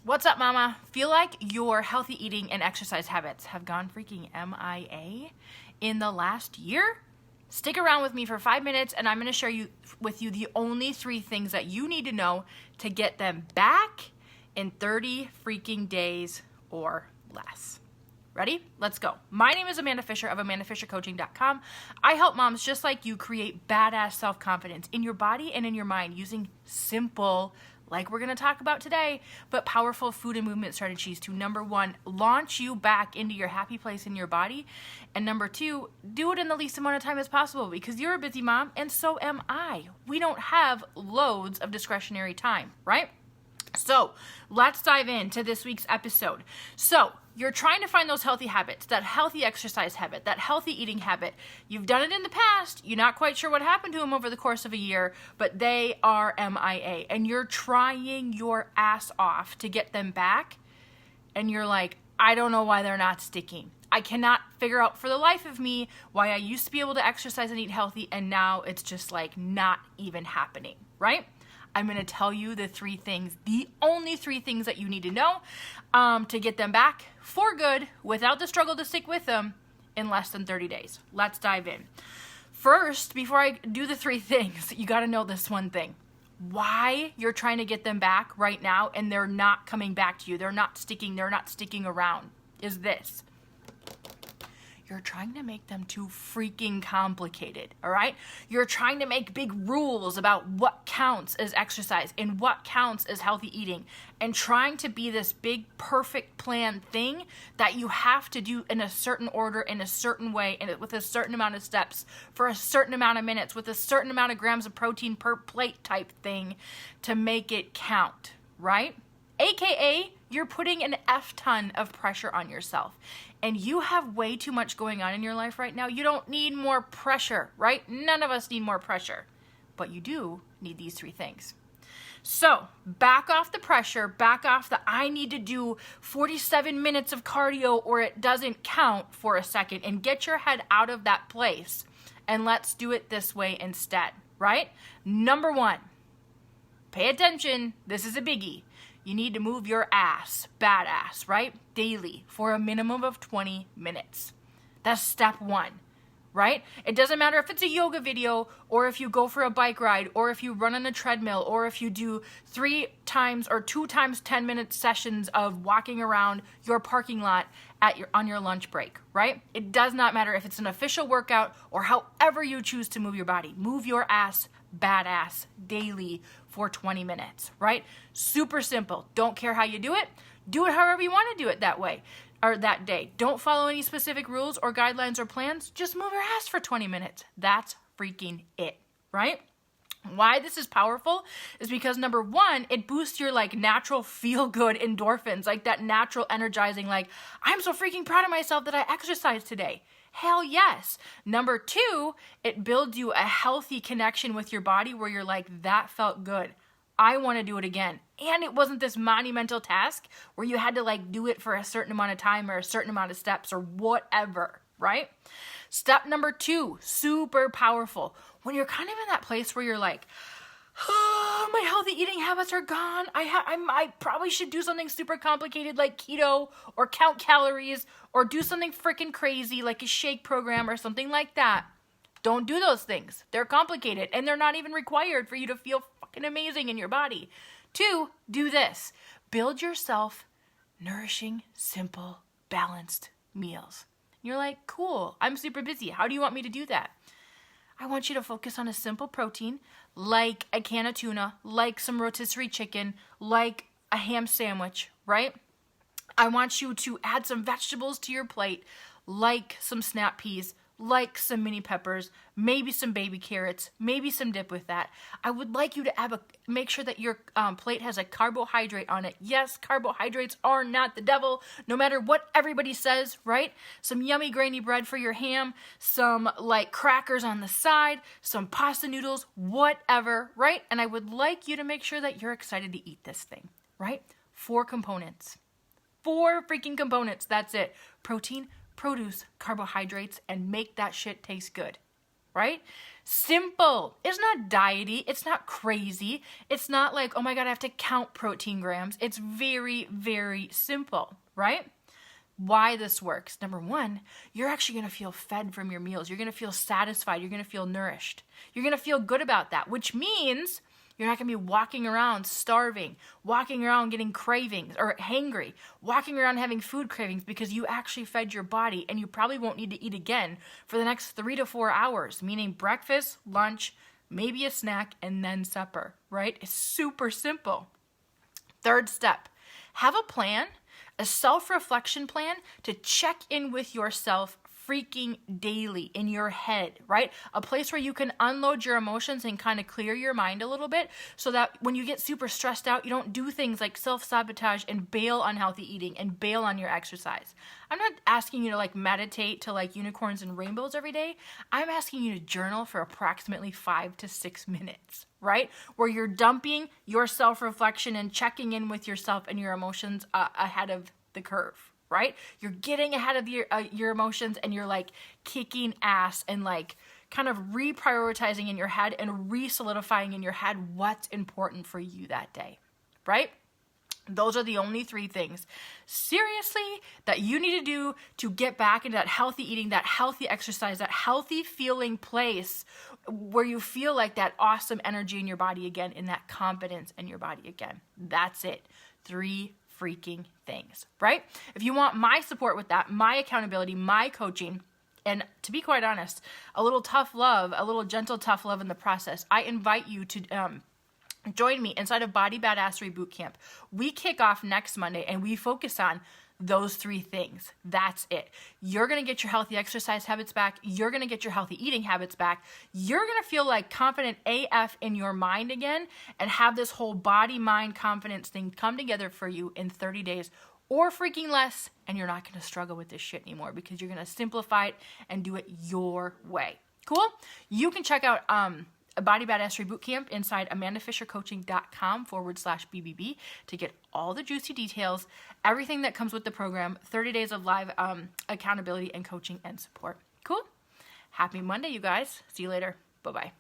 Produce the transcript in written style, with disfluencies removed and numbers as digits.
What's up, mama? Feel like your healthy eating and exercise habits have gone freaking MIA in the last year? Stick around with me for 5 minutes and I'm going to share with you the only 3 things that you need to know to get them back in 30 freaking days or less. Ready? Let's go. My name is Amanda Fisher of AmandaFisherCoaching.com. I help moms just like you create badass self-confidence in your body and in your mind using simple, like we're going to talk about today, but powerful food and movement strategies to, number 1, launch you back into your happy place in your body, and number 2, do it in the least amount of time as possible because you're a busy mom and so am I. We don't have loads of discretionary time, right? So let's dive into this week's episode. So you're trying to find those healthy habits, that healthy exercise habit, that healthy eating habit. You've done it in the past. You're not quite sure what happened to them over the course of a year, but they are MIA. And you're trying your ass off to get them back. And you're like, I don't know why they're not sticking. I cannot figure out for the life of me why I used to be able to exercise and eat healthy, and now it's just like not even happening, right? I'm going to tell you the 3 things, the only 3 things that you need to know to get them back for good without the struggle to stick with them in less than 30 days. Let's dive in. First, before I do the 3 things, you got to know this one thing. Why you're trying to get them back right now and they're not coming back to you, they're not sticking around, is this. You're trying to make them too freaking complicated, all right? You're trying to make big rules about what counts as exercise and what counts as healthy eating and trying to be this big, perfect plan thing that you have to do in a certain order, in a certain way, and with a certain amount of steps for a certain amount of minutes with a certain amount of grams of protein per plate type thing to make it count, right? AKA, you're putting an F ton of pressure on yourself. And you have way too much going on in your life right now. You don't need more pressure, right? None of us need more pressure. But you do need these 3 things. So, back off the pressure, back off the I need to do 47 minutes of cardio or it doesn't count for a second, and get your head out of that place. And let's do it this way instead, right? Number 1, pay attention. This is a biggie. You need to move your ass, badass, right? Daily for a minimum of 20 minutes. That's step 1, right? It doesn't matter if it's a yoga video or if you go for a bike ride or if you run on a treadmill or if you do 3 times or 2 times 10-minute sessions of walking around your parking lot on your lunch break, right? It does not matter if it's an official workout or however you choose to move your body. Move your ass badass daily for 20 minutes, right? Super simple. Don't care how you do it. Do it however you want to do it that way or that day. Don't follow any specific rules or guidelines or plans. Just move your ass for 20 minutes. That's freaking it, right? Why this is powerful is because number 1, it boosts your like natural feel good endorphins, like that natural energizing, like I'm so freaking proud of myself that I exercised today. Hell yes. Number 2, it builds you a healthy connection with your body where you're like, that felt good. I want to do it again. And it wasn't this monumental task where you had to like do it for a certain amount of time or a certain amount of steps or whatever, right? Step number 2, super powerful. When you're kind of in that place where you're like, oh, my healthy eating habits are gone. I probably should do something super complicated like keto or count calories or do something freaking crazy like a shake program or something like that. Don't do those things. They're complicated and they're not even required for you to feel fucking amazing in your body. 2, do this. Build yourself nourishing, simple, balanced meals. You're like, cool, I'm super busy. How do you want me to do that? I want you to focus on a simple protein like a can of tuna, like some rotisserie chicken, like a ham sandwich, right? I want you to add some vegetables to your plate, like some snap peas, like some mini peppers, maybe some baby carrots, maybe some dip with that. I would like you to make sure that your plate has a carbohydrate on it. Yes, carbohydrates are not the devil, no matter what everybody says, right? Some yummy grainy bread for your ham, some like crackers on the side, some pasta noodles, whatever, right? And I would like you to make sure that you're excited to eat this thing, right? 4 components. 4 freaking components, that's it. Protein, produce, carbohydrates, and make that shit taste good, right? Simple. It's not diety. It's not crazy. It's not like, oh my God, I have to count protein grams. It's very, very simple, right? Why this works. Number one, you're actually going to feel fed from your meals. You're going to feel satisfied. You're going to feel nourished. You're going to feel good about that, which means you're not going to be walking around starving, walking around getting cravings or hangry, walking around having food cravings because you actually fed your body, and you probably won't need to eat again for the next 3 to 4 hours, meaning breakfast, lunch, maybe a snack, and then supper, right? It's super simple. Third step, have a plan, a self-reflection plan to check in with yourself freaking daily in your head, right? A place where you can unload your emotions and kind of clear your mind a little bit so that when you get super stressed out, you don't do things like self-sabotage and bail on healthy eating and bail on your exercise. I'm not asking you to like meditate to like unicorns and rainbows every day. I'm asking you to journal for approximately 5 to 6 minutes, right? Where you're dumping your self-reflection and checking in with yourself and your emotions ahead of the curve. Right? You're getting ahead of your emotions, and you're like kicking ass and like kind of reprioritizing in your head and re-solidifying in your head what's important for you that day, right? Those are the only 3 things, seriously, that you need to do to get back into that healthy eating, that healthy exercise, that healthy feeling place where you feel like that awesome energy in your body again and that confidence in your body again. That's it. 3 freaking things, right? If you want my support with that, my accountability, my coaching, and to be quite honest, a little tough love, a little gentle tough love in the process, I invite you to join me inside of Body Badassery Bootcamp. We kick off next Monday, and we focus on those 3 things. That's it. You're going to get your healthy exercise habits back. You're going to get your healthy eating habits back. You're going to feel like confident AF in your mind again and have this whole body, mind, confidence thing come together for you in 30 days or freaking less. And you're not going to struggle with this shit anymore because you're going to simplify it and do it your way. Cool? You can check out a Body Badassery Bootcamp inside AmandaFisherCoaching.com/BBB to get all the juicy details, everything that comes with the program, 30 days of live accountability and coaching and support. Cool? Happy Monday, you guys. See you later. Bye-bye.